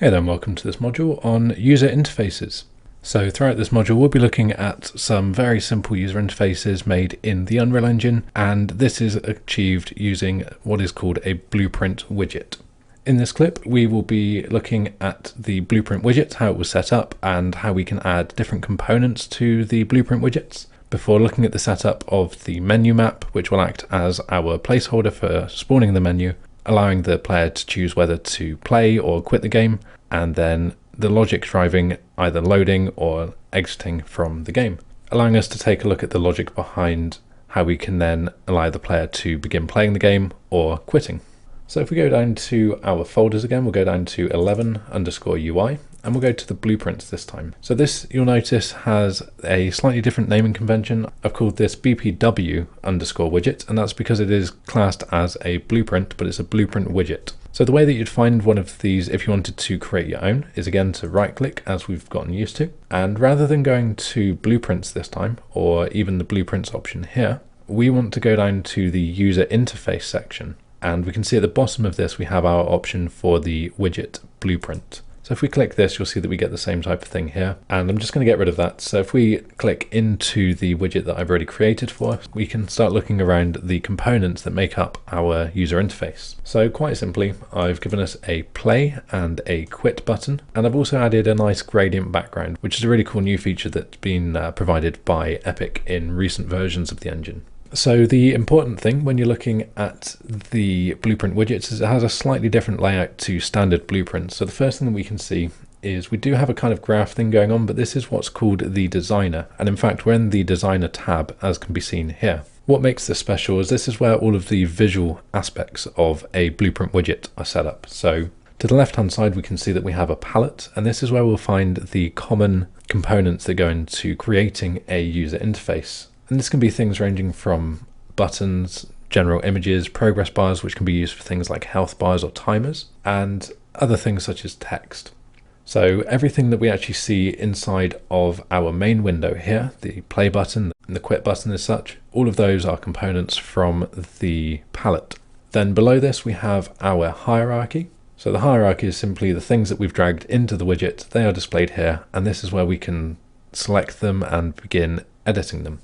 Hey there and welcome to this module on user interfaces. So throughout this module we'll be looking at some very simple user interfaces made in the Unreal Engine, and this is achieved using what is called a blueprint widget. In this clip we will be looking at the blueprint widget, how it was set up and how we can add different components to the blueprint widgets, before looking at the setup of the menu map, which will act as our placeholder for spawning the menu, allowing the player to choose whether to play or quit the game, and then the logic driving either loading or exiting from the game, allowing us to take a look at the logic behind how we can then allow the player to begin playing the game or quitting. So if we go down to our folders again, we'll go down to 11_UI and we'll go to the blueprints this time. So this, you'll notice, has a slightly different naming convention. I've called this BPW_widget, and that's because it is classed as a blueprint, but it's a blueprint widget. So the way that you'd find one of these if you wanted to create your own is again to right click, as we've gotten used to, and rather than going to blueprints this time, or even the blueprints option here, we want to go down to the user interface section. And we can see at the bottom of this we have our option for the widget blueprint. So if we click this, you'll see that we get the same type of thing here, and I'm just going to get rid of that. So if we click into the widget that I've already created for us, we can start looking around the components that make up our user interface. So quite simply, I've given us a play and a quit button, and I've also added a nice gradient background, which is a really cool new feature that's been provided by Epic in recent versions of the engine. So the important thing when you're looking at the blueprint widgets is it has a slightly different layout to standard blueprints. So the first thing that we can see is we do have a kind of graph thing going on, but this is what's called the designer. And in fact, we're in the designer tab, as can be seen here. What makes this special is this is where all of the visual aspects of a blueprint widget are set up. So to the left-hand side, we can see that we have a palette, and this is where we'll find the common components that go into creating a user interface. And this can be things ranging from buttons, general images, progress bars, which can be used for things like health bars or timers, and other things such as text. So everything that we actually see inside of our main window here, the play button and the quit button as such, all of those are components from the palette. Then below this we have our hierarchy. So the hierarchy is simply the things that we've dragged into the widget. They are displayed here, and this is where we can select them and begin editing them.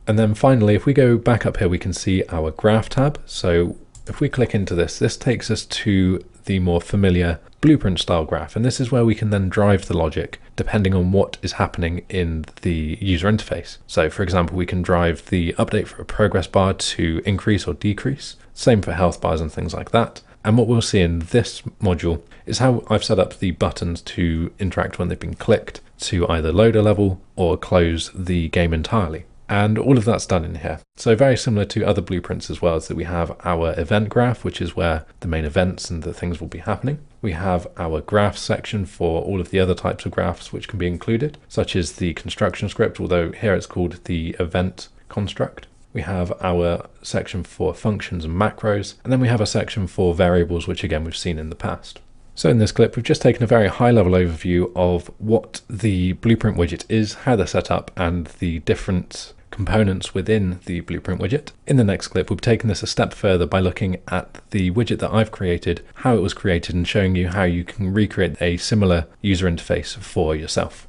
And then finally, if we go back up here, we can see our graph tab. So if we click into this, this takes us to the more familiar blueprint style graph. And this is where we can then drive the logic depending on what is happening in the user interface. So for example, we can drive the update for a progress bar to increase or decrease. Same for health bars and things like that. And what we'll see in this module is how I've set up the buttons to interact when they've been clicked to either load a level or close the game entirely. And all of that's done in here. So very similar to other blueprints as well, is that we have our event graph, which is where the main events and the things will be happening. We have our graph section for all of the other types of graphs which can be included, such as the construction script, although here it's called the event construct. We have our section for functions and macros, and then we have a section for variables, which again we've seen in the past. So in this clip, we've just taken a very high-level overview of what the blueprint widget is, how they're set up, and the different components within the blueprint widget. In the next clip, we've taken this a step further by looking at the widget that I've created, how it was created, and showing you how you can recreate a similar user interface for yourself.